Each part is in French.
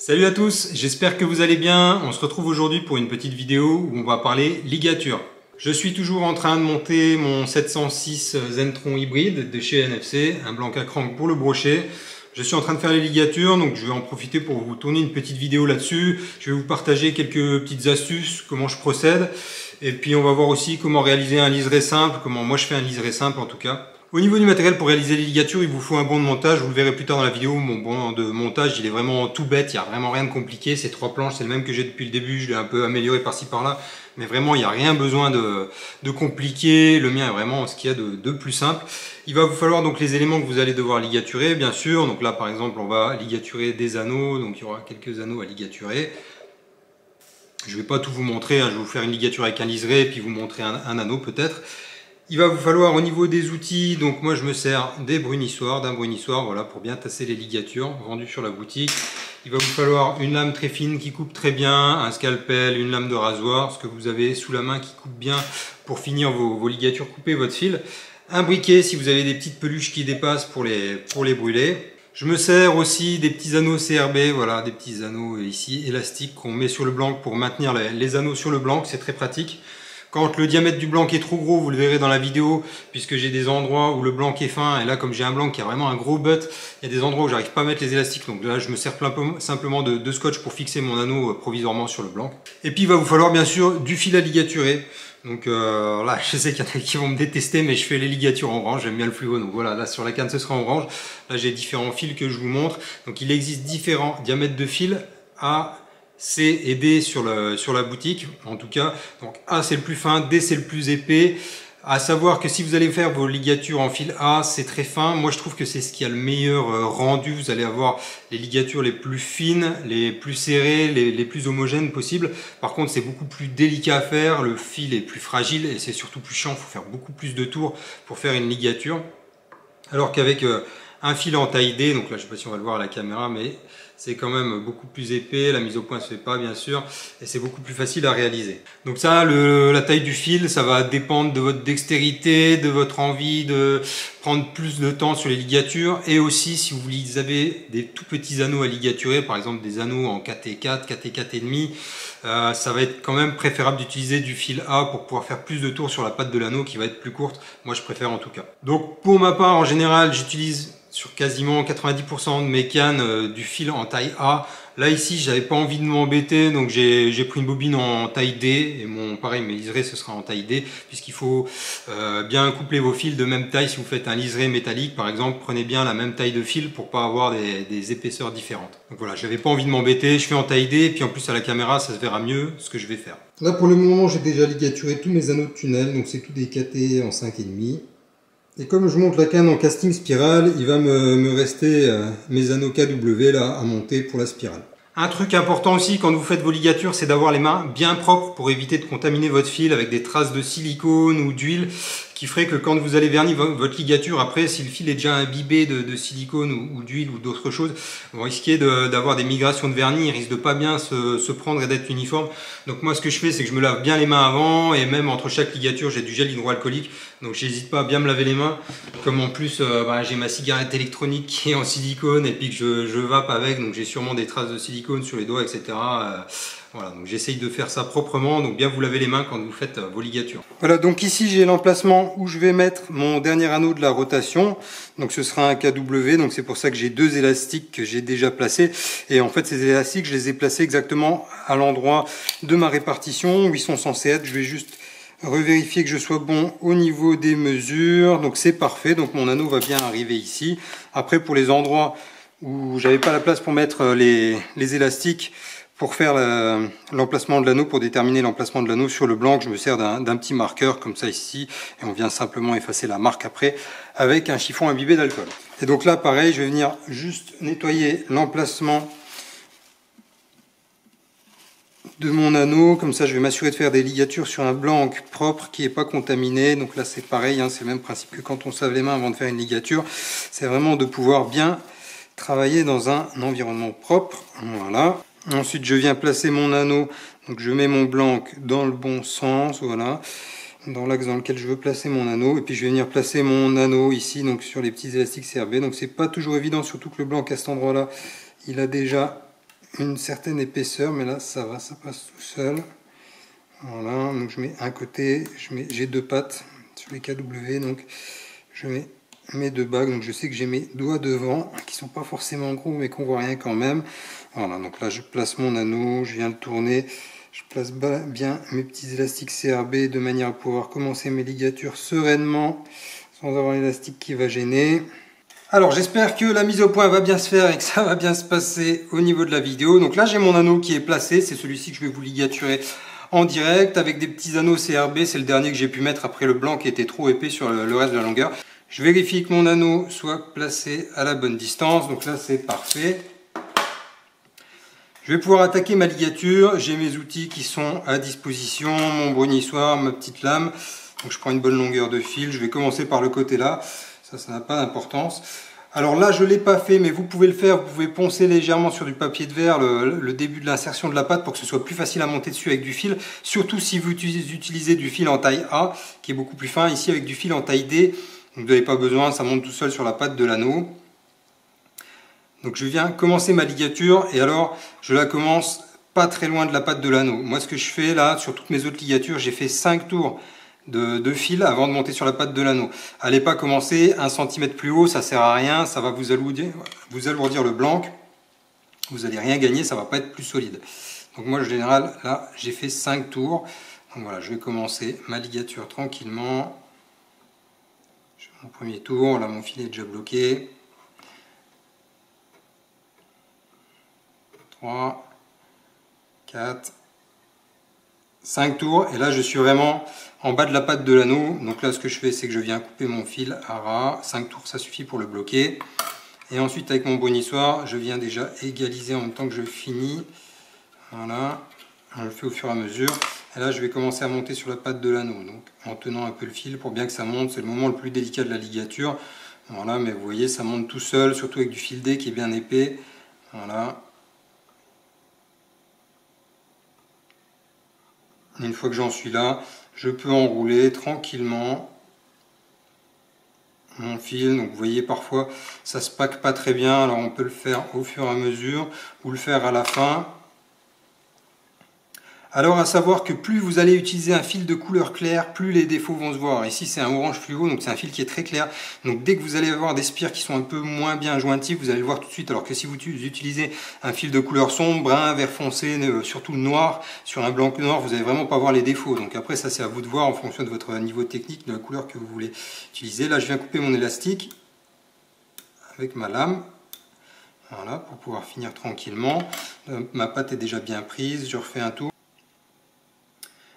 Salut à tous, j'espère que vous allez bien. On se retrouve aujourd'hui pour une petite vidéo où on va parler ligature. Je suis toujours en train de monter mon 706 Zentron hybride de chez NFC, un blanc à crank pour le brochet. Je suis en train de faire les ligatures, donc je vais en profiter pour vous tourner une petite vidéo là-dessus. Je vais vous partager quelques petites astuces, comment je procède. Et puis on va voir aussi comment réaliser un liseré simple, comment moi je fais un liseré simple en tout cas. Au niveau du matériel pour réaliser les ligatures, il vous faut un banc de montage, vous le verrez plus tard dans la vidéo, mon banc de montage il est vraiment tout bête, il n'y a vraiment rien de compliqué, ces trois planches c'est le même que j'ai depuis le début, je l'ai un peu amélioré par-ci par-là, mais vraiment il n'y a rien besoin de compliqué, le mien est vraiment ce qu'il y a de plus simple. Il va vous falloir donc les éléments que vous allez devoir ligaturer bien sûr, donc là par exemple on va ligaturer des anneaux, donc il y aura quelques anneaux à ligaturer. Je ne vais pas tout vous montrer, hein, je vais vous faire une ligature avec un liseré et puis vous montrer un anneau peut-être. Il va vous falloir au niveau des outils, donc moi je me sers des brunissoirs, d'un brunissoir, voilà, pour bien tasser les ligatures, vendues sur la boutique. Il va vous falloir une lame très fine qui coupe très bien, un scalpel, une lame de rasoir, ce que vous avez sous la main qui coupe bien pour finir vos ligatures, couper votre fil. Un briquet si vous avez des petites peluches qui dépassent pour les brûler. Je me sers aussi des petits anneaux CRB, voilà, des petits anneaux ici élastiques qu'on met sur le blanc pour maintenir les anneaux sur le blanc, c'est très pratique. Quand le diamètre du blanc est trop gros, vous le verrez dans la vidéo, puisque j'ai des endroits où le blanc est fin, et là comme j'ai un blanc qui a vraiment un gros butt, il y a des endroits où j'arrive pas à mettre les élastiques, donc là je me sers simplement de scotch pour fixer mon anneau provisoirement sur le blanc. Et puis il va vous falloir bien sûr du fil à ligaturer. Donc là je sais qu'il y en a qui vont me détester, mais je fais les ligatures en orange, j'aime bien le fluo, donc voilà, là sur la canne ce sera en orange. Là j'ai différents fils que je vous montre, donc il existe différents diamètres de fil A, C et D sur la boutique en tout cas. Donc A c'est le plus fin, D c'est le plus épais. À savoir que si vous allez faire vos ligatures en fil A, c'est très fin. Moi je trouve que c'est ce qui a le meilleur rendu. Vous allez avoir les ligatures les plus fines, les plus serrées, les plus homogènes possibles. Par contre c'est beaucoup plus délicat à faire, le fil est plus fragile et c'est surtout plus chiant. Il faut faire beaucoup plus de tours pour faire une ligature. Alors qu'avec un fil en taille D, donc là je ne sais pas si on va le voir à la caméra, mais c'est quand même beaucoup plus épais, la mise au point ne se fait pas bien sûr, et c'est beaucoup plus facile à réaliser. Donc ça, la taille du fil, ça va dépendre de votre dextérité, de votre envie de prendre plus de temps sur les ligatures, et aussi si vous avez des tout petits anneaux à ligaturer, par exemple des anneaux en 4T4, 4T4,5, ça va être quand même préférable d'utiliser du fil A pour pouvoir faire plus de tours sur la patte de l'anneau qui va être plus courte, moi je préfère en tout cas. Donc pour ma part en général j'utilise sur quasiment 90% de mes cannes du fil en taille A. Là ici j'avais pas envie de m'embêter, donc j'ai pris une bobine en taille D, et pareil mes liserés ce sera en taille D, puisqu'il faut bien coupler vos fils de même taille. Si vous faites un liseré métallique par exemple, prenez bien la même taille de fil pour pas avoir des épaisseurs différentes. Donc voilà, j'avais pas envie de m'embêter, je fais en taille D, et puis en plus à la caméra ça se verra mieux ce que je vais faire. Là pour le moment j'ai déjà ligaturé tous mes anneaux de tunnel, donc c'est tous des KT en 5,5. Et comme je monte la canne en casting spirale, il va me rester mes anneaux KW là à monter pour la spirale. Un truc important aussi quand vous faites vos ligatures, c'est d'avoir les mains bien propres pour éviter de contaminer votre fil avec des traces de silicone ou d'huile, qui ferait que quand vous allez vernir votre ligature, après si le fil est déjà imbibé de silicone ou d'huile ou d'autres choses, vous risquez d'avoir des migrations de vernis, il risque de pas bien se prendre et d'être uniforme. Donc moi ce que je fais, c'est que je me lave bien les mains avant, et même entre chaque ligature j'ai du gel hydroalcoolique, donc j'hésite pas à bien me laver les mains. Comme en plus j'ai ma cigarette électronique qui est en silicone et puis que je vape avec, donc j'ai sûrement des traces de silicone sur les doigts, etc. Voilà, donc j'essaye de faire ça proprement, donc bien vous laver les mains quand vous faites vos ligatures. Voilà, donc ici j'ai l'emplacement où je vais mettre mon dernier anneau de la rotation, donc ce sera un KW, donc c'est pour ça que j'ai deux élastiques que j'ai déjà placés, et en fait ces élastiques je les ai placés exactement à l'endroit de ma répartition où ils sont censés être. Je vais juste revérifier que je sois bon au niveau des mesures, donc c'est parfait, donc mon anneau va bien arriver ici. Après pour les endroits où j'avais pas la place pour mettre les élastiques, pour faire l'emplacement de l'anneau, pour déterminer l'emplacement de l'anneau sur le blanc, je me sers d'un petit marqueur comme ça ici, et on vient simplement effacer la marque après avec un chiffon imbibé d'alcool. Et donc là pareil, je vais venir juste nettoyer l'emplacement de mon anneau, comme ça je vais m'assurer de faire des ligatures sur un blanc propre qui n'est pas contaminé. Donc là c'est pareil, hein, c'est le même principe que quand on se lave les mains avant de faire une ligature, c'est vraiment de pouvoir bien travailler dans un environnement propre. Voilà. Ensuite je viens placer mon anneau, donc je mets mon blanc dans le bon sens, voilà, dans l'axe dans lequel je veux placer mon anneau, et puis je vais venir placer mon anneau ici, donc sur les petits élastiques CRB. Donc c'est pas toujours évident, surtout que le blanc à cet endroit là il a déjà une certaine épaisseur, mais là ça va, ça passe tout seul. Voilà, donc je mets un côté, j'ai deux pattes sur les KW, donc je mets mes deux bagues, donc je sais que j'ai mes doigts devant, qui sont pas forcément gros, mais qu'on voit rien quand même. Voilà, donc là je place mon anneau, je viens le tourner, je place bien mes petits élastiques CRB de manière à pouvoir commencer mes ligatures sereinement, sans avoir l'élastique qui va gêner. Alors j'espère que la mise au point va bien se faire et que ça va bien se passer au niveau de la vidéo. Donc là j'ai mon anneau qui est placé, c'est celui-ci que je vais vous ligaturer en direct avec des petits anneaux CRB. C'est le dernier que j'ai pu mettre après le blanc qui était trop épais sur le reste de la longueur. Je vérifie que mon anneau soit placé à la bonne distance, donc là c'est parfait. Je vais pouvoir attaquer ma ligature, j'ai mes outils qui sont à disposition, mon brunissoir, ma petite lame. Donc je prends une bonne longueur de fil, je vais commencer par le côté là. Ça n'a pas d'importance. Alors là, je ne l'ai pas fait, mais vous pouvez le faire. Vous pouvez poncer légèrement sur du papier de verre le début de l'insertion de la pâte pour que ce soit plus facile à monter dessus avec du fil. Surtout si vous utilisez du fil en taille A, qui est beaucoup plus fin. Ici, avec du fil en taille D, vous n'avez pas besoin, ça monte tout seul sur la pâte de l'anneau. Donc je viens commencer ma ligature, et alors je la commence pas très loin de la pâte de l'anneau. Moi, ce que je fais là, sur toutes mes autres ligatures, j'ai fait 5 tours de fil avant de monter sur la pâte de l'anneau. Allez pas commencer 1 cm plus haut, ça sert à rien, ça va vous alourdir le blanc. Vous n'allez rien gagner, ça va pas être plus solide. Donc moi en général, là j'ai fait 5 tours. Donc voilà, je vais commencer ma ligature tranquillement. Je fais mon premier tour, là mon fil est déjà bloqué. 3, 4, 5 tours, et là je suis vraiment en bas de la pâte de l'anneau. Donc là ce que je fais, c'est que je viens couper mon fil à ras. 5 tours ça suffit pour le bloquer, et ensuite avec mon brunissoir je viens déjà égaliser en même temps que je finis. Voilà, je le fais au fur et à mesure, et là je vais commencer à monter sur la pâte de l'anneau, donc en tenant un peu le fil pour bien que ça monte. C'est le moment le plus délicat de la ligature. Voilà, mais vous voyez, ça monte tout seul, surtout avec du fil D qui est bien épais. Voilà. Une fois que j'en suis là, je peux enrouler tranquillement mon fil. Donc vous voyez, parfois ça se pack pas très bien, alors on peut le faire au fur et à mesure ou le faire à la fin. Alors à savoir que plus vous allez utiliser un fil de couleur claire, plus les défauts vont se voir. Ici c'est un orange fluo, donc c'est un fil qui est très clair. Donc dès que vous allez avoir des spires qui sont un peu moins bien jointifs, vous allez le voir tout de suite. Alors que si vous utilisez un fil de couleur sombre, brun, vert foncé, surtout le noir, sur un blanc noir, vous n'allez vraiment pas voir les défauts. Donc après ça c'est à vous de voir en fonction de votre niveau technique, de la couleur que vous voulez utiliser. Là je viens couper mon élastique avec ma lame. Voilà, pour pouvoir finir tranquillement. Ma pâte est déjà bien prise, je refais un tour.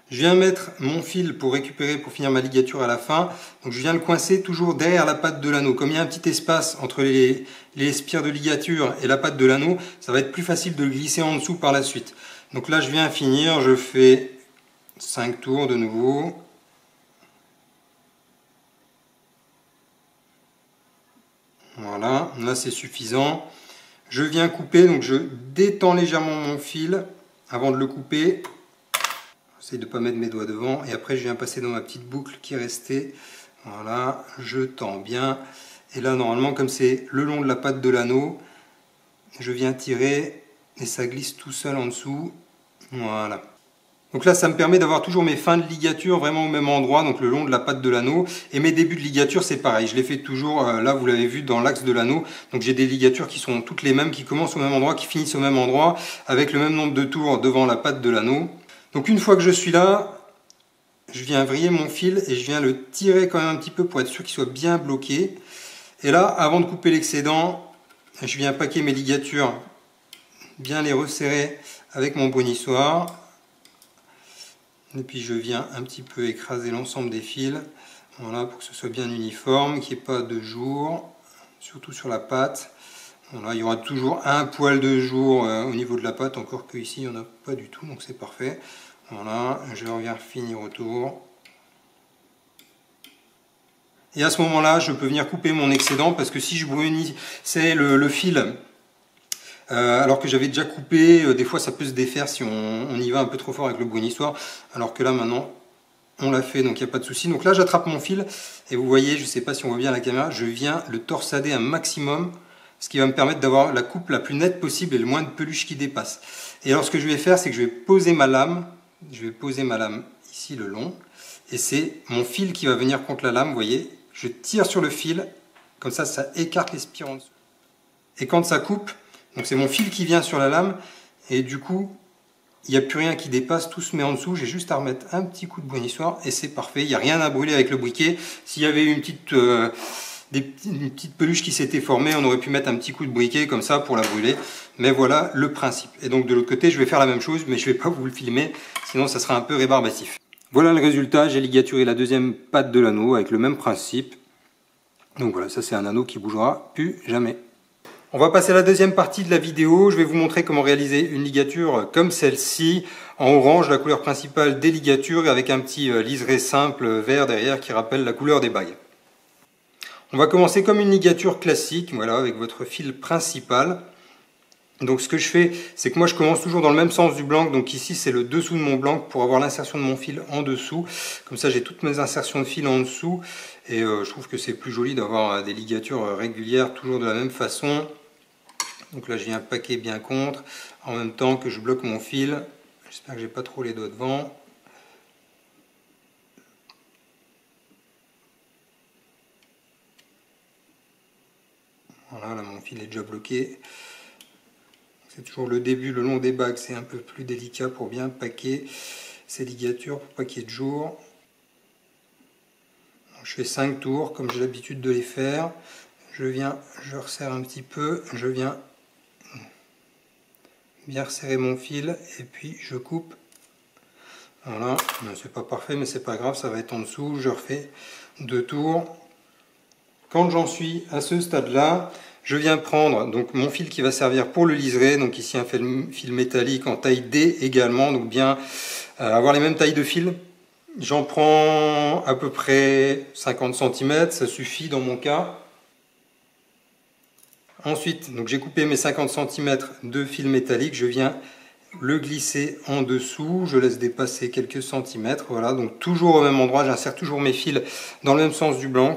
Je viens mettre mon fil pour récupérer, pour finir ma ligature à la fin. Donc je viens le coincer toujours derrière la pâte de l'anneau. Comme il y a un petit espace entre les spires de ligature et la pâte de l'anneau, ça va être plus facile de le glisser en dessous par la suite. Donc là je viens finir, je fais 5 tours de nouveau. Voilà, là c'est suffisant. Je viens couper, donc je détends légèrement mon fil avant de le couper. J'essaie de ne pas mettre mes doigts devant, et après je viens passer dans ma petite boucle qui est restée. Voilà, je tends bien, et là normalement comme c'est le long de la pâte de l'anneau, je viens tirer et ça glisse tout seul en dessous. Voilà. Donc là ça me permet d'avoir toujours mes fins de ligature vraiment au même endroit, donc le long de la pâte de l'anneau, et mes débuts de ligature c'est pareil, je les fais toujours, là vous l'avez vu, dans l'axe de l'anneau. Donc j'ai des ligatures qui sont toutes les mêmes, qui commencent au même endroit, qui finissent au même endroit, avec le même nombre de tours devant la pâte de l'anneau. Donc une fois que je suis là, je viens vriller mon fil et je viens le tirer quand même un petit peu pour être sûr qu'il soit bien bloqué. Et là, avant de couper l'excédent, je viens paquer mes ligatures, bien les resserrer avec mon brunissoir. Et puis je viens un petit peu écraser l'ensemble des fils, voilà, pour que ce soit bien uniforme, qu'il n'y ait pas de jour, surtout sur la pâte. Voilà, il y aura toujours un poil de jour au niveau de la pâte, encore que ici il n'y en a pas du tout, donc c'est parfait. Voilà, je reviens finir autour. Et à ce moment-là, je peux venir couper mon excédent, parce que si je brunissais le fil, alors que j'avais déjà coupé, des fois ça peut se défaire si on y va un peu trop fort avec le brunissoir, alors que là maintenant on l'a fait, donc il n'y a pas de souci. Donc là j'attrape mon fil, et vous voyez, je ne sais pas si on voit bien à la caméra, je viens le torsader un maximum. ce qui va me permettre d'avoir la coupe la plus nette possible et le moins de peluche qui dépasse. Et alors ce que je vais faire, c'est que je vais poser ma lame, ici le long, et c'est mon fil qui va venir contre la lame, vous voyez, je tire sur le fil, comme ça écarte les spires en dessous. Et quand ça coupe, donc c'est mon fil qui vient sur la lame, et du coup, il n'y a plus rien qui dépasse, tout se met en dessous, j'ai juste à remettre un petit coup de brunissoir, et c'est parfait, il n'y a rien à brûler avec le briquet. S'il y avait eu une petite peluche qui s'était formée, on aurait pu mettre un petit coup de briquet comme ça pour la brûler, mais voilà le principe. Et donc de l'autre côté, je vais faire la même chose, mais je ne vais pas vous le filmer, sinon ça sera un peu rébarbatif. Voilà le résultat, j'ai ligaturé la deuxième patte de l'anneau avec le même principe. Donc voilà, ça c'est un anneau qui bougera plus jamais. On va passer à la deuxième partie de la vidéo. Je vais vous montrer comment réaliser une ligature comme celle-ci, en orange, la couleur principale des ligatures, avec un petit liseré simple vert derrière qui rappelle la couleur des bagues. On va commencer comme une ligature classique, voilà, avec votre fil principal. Donc ce que je fais, c'est que moi je commence toujours dans le même sens du blanc, donc ici c'est le dessous de mon blanc pour avoir l'insertion de mon fil en dessous. Comme ça j'ai toutes mes insertions de fil en dessous, et je trouve que c'est plus joli d'avoir des ligatures régulières, toujours de la même façon. Donc là je viens paquer bien contre, en même temps que je bloque mon fil. J'espère que j'ai pas trop les doigts devant. Voilà, là mon fil est déjà bloqué. C'est toujours le début, le long des bagues, c'est un peu plus délicat pour bien paquer ces ligatures, pour pas qu'il y ait de jour. Donc, je fais 5 tours, comme j'ai l'habitude de les faire. Je resserre un petit peu, je viens bien resserrer mon fil, et puis je coupe. Voilà, c'est pas parfait, mais c'est pas grave, ça va être en dessous. Je refais 2 tours. Quand j'en suis à ce stade-là, je viens prendre donc mon fil qui va servir pour le liseré, donc ici un fil métallique en taille D également, donc bien avoir les mêmes tailles de fil. J'en prends à peu près 50 cm, ça suffit dans mon cas. Ensuite, donc j'ai coupé mes 50 cm de fil métallique, je viens le glisser en dessous, je laisse dépasser quelques centimètres, voilà, donc toujours au même endroit, j'insère toujours mes fils dans le même sens du blanc.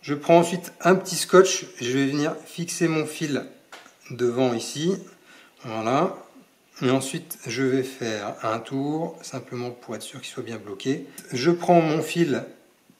Je prends ensuite un petit scotch, je vais venir fixer mon fil devant ici, voilà, et ensuite je vais faire un tour, simplement pour être sûr qu'il soit bien bloqué. Je prends mon fil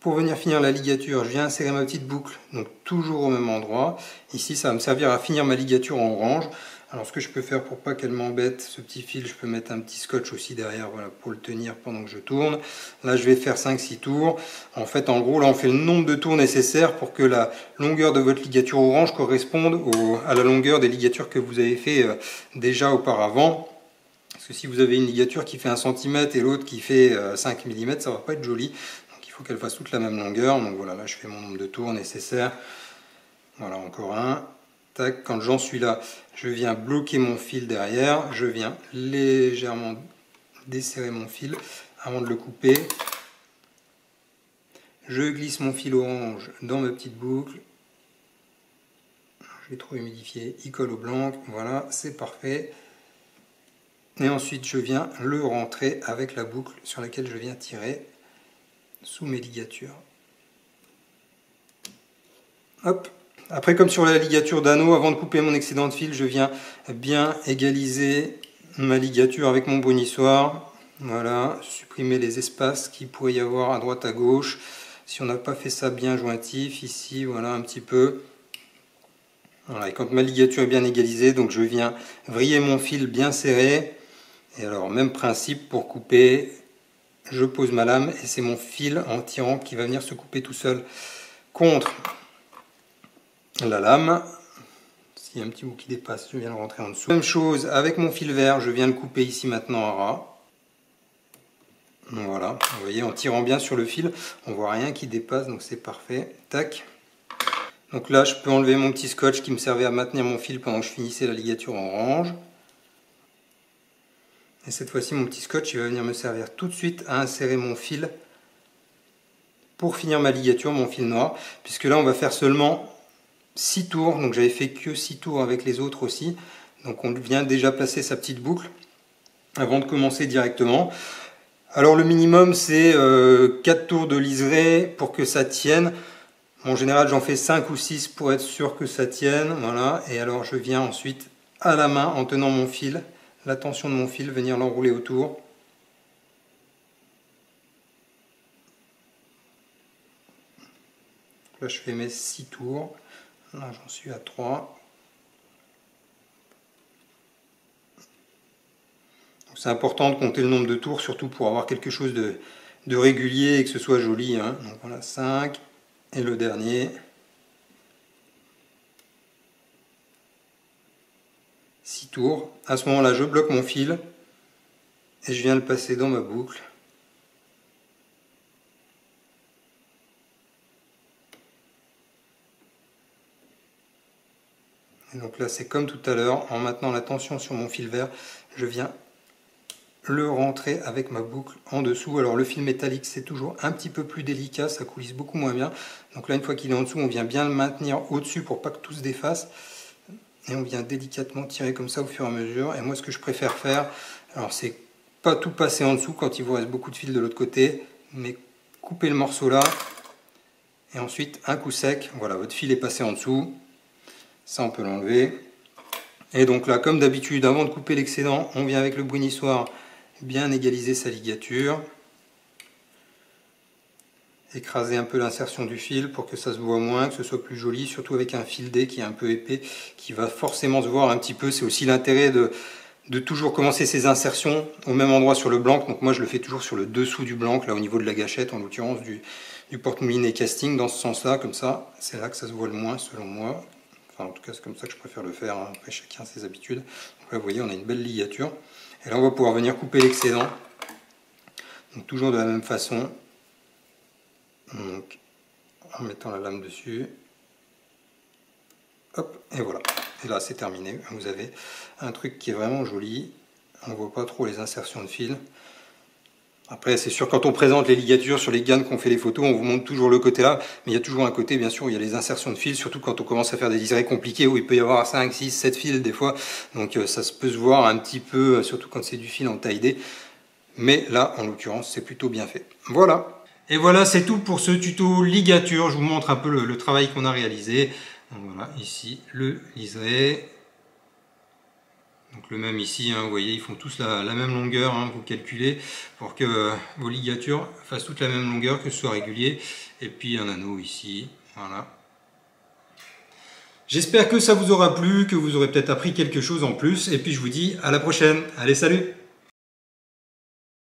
pour venir finir la ligature, je viens insérer ma petite boucle, donc toujours au même endroit. Ici ça va me servir à finir ma ligature en orange. Alors ce que je peux faire pour pas qu'elle m'embête, ce petit fil, je peux mettre un petit scotch aussi derrière, voilà, pour le tenir pendant que je tourne. Là je vais faire 5-6 tours. En fait en gros là on fait le nombre de tours nécessaires pour que la longueur de votre ligature orange corresponde à la longueur des ligatures que vous avez fait déjà auparavant. Parce que si vous avez une ligature qui fait 1 cm et l'autre qui fait 5 mm, ça va pas être joli. Donc il faut qu'elle fasse toute la même longueur. Donc voilà, là je fais mon nombre de tours nécessaires. Voilà, encore un. Tac, quand j'en suis là, je viens bloquer mon fil derrière, je viens légèrement desserrer mon fil avant de le couper. Je glisse mon fil orange dans ma petite boucle. Je l'ai trop humidifié, il colle au blanc, voilà, c'est parfait. Et ensuite je viens le rentrer avec la boucle sur laquelle je viens tirer sous mes ligatures. Hop. Après, comme sur la ligature d'anneau, avant de couper mon excédent de fil, je viens bien égaliser ma ligature avec mon brunissoir. Voilà, supprimer les espaces qu'il pourrait y avoir à droite à gauche. Si on n'a pas fait ça bien jointif, ici, voilà, un petit peu. Voilà, et quand ma ligature est bien égalisée, donc je viens vriller mon fil bien serré. Et alors, même principe pour couper, je pose ma lame et c'est mon fil en tirant qui va venir se couper tout seul contre la lame. S'il y a un petit bout qui dépasse, je viens le rentrer en dessous. Même chose avec mon fil vert, je viens le couper ici maintenant à ras. Voilà, vous voyez, en tirant bien sur le fil, on voit rien qui dépasse, donc c'est parfait. Tac. Donc là, je peux enlever mon petit scotch qui me servait à maintenir mon fil pendant que je finissais la ligature en orange. Et cette fois-ci, mon petit scotch, il va venir me servir tout de suite à insérer mon fil pour finir ma ligature, mon fil noir, puisque là, on va faire seulement 6 tours, donc j'avais fait que 6 tours avec les autres aussi, donc on vient déjà placer sa petite boucle avant de commencer directement. Alors le minimum c'est 4 tours de liseré pour que ça tienne. En général, j'en fais 5 ou 6 pour être sûr que ça tienne. Voilà. Et alors, je viens ensuite à la main, en tenant mon fil, la tension de mon fil, venir l'enrouler autour. Là, je fais mes 6 tours. Là, j'en suis à 3. C'est important de compter le nombre de tours, surtout pour avoir quelque chose de régulier et que ce soit joli. Hein. Donc voilà, 5. Et le dernier. 6 tours. À ce moment-là, je bloque mon fil et je viens le passer dans ma boucle. Et donc là, c'est comme tout à l'heure, en maintenant la tension sur mon fil vert, je viens le rentrer avec ma boucle en dessous. Alors le fil métallique, c'est toujours un petit peu plus délicat, ça coulisse beaucoup moins bien. Donc là, une fois qu'il est en dessous, on vient bien le maintenir au-dessus pour pas que tout se défasse. Et on vient délicatement tirer comme ça au fur et à mesure. Et moi, ce que je préfère faire, alors c'est pas tout passer en dessous quand il vous reste beaucoup de fil de l'autre côté, mais couper le morceau là, et ensuite un coup sec. Voilà, votre fil est passé en dessous. Ça, on peut l'enlever. Et donc là, comme d'habitude, avant de couper l'excédent, on vient avec le brunissoir bien égaliser sa ligature. Écraser un peu l'insertion du fil pour que ça se voit moins, que ce soit plus joli, surtout avec un fil D qui est un peu épais, qui va forcément se voir un petit peu. C'est aussi l'intérêt de toujours commencer ses insertions au même endroit sur le blanc. Donc moi, je le fais toujours sur le dessous du blanc, là au niveau de la gâchette, en l'occurrence du porte-moulinet casting, dans ce sens-là, comme ça, c'est là que ça se voit le moins selon moi. Enfin, en tout cas, c'est comme ça que je préfère le faire, hein. Après, chacun a ses habitudes. Donc là, vous voyez, on a une belle ligature. Et là, on va pouvoir venir couper l'excédent. Donc, toujours de la même façon. Donc, en mettant la lame dessus. Hop, et voilà. Et là, c'est terminé. Vous avez un truc qui est vraiment joli. On ne voit pas trop les insertions de fil. Après, c'est sûr, quand on présente les ligatures sur les GAN qu'on fait les photos, on vous montre toujours le côté là, mais il y a toujours un côté, bien sûr, où il y a les insertions de fils, surtout quand on commence à faire des liserés compliqués, où il peut y avoir 5, 6, 7 fils des fois, donc ça peut se voir un petit peu, surtout quand c'est du fil en taille D, mais là, en l'occurrence, c'est plutôt bien fait. Voilà. Et voilà, c'est tout pour ce tuto ligature, je vous montre un peu le travail qu'on a réalisé. Donc voilà, ici, le liseré. Donc le même ici, hein, vous voyez, ils font tous la même longueur, hein, vous calculez, pour que vos ligatures fassent toute la même longueur, que ce soit régulier. Et puis un anneau ici, voilà. J'espère que ça vous aura plu, que vous aurez peut-être appris quelque chose en plus. Et puis je vous dis à la prochaine. Allez, salut!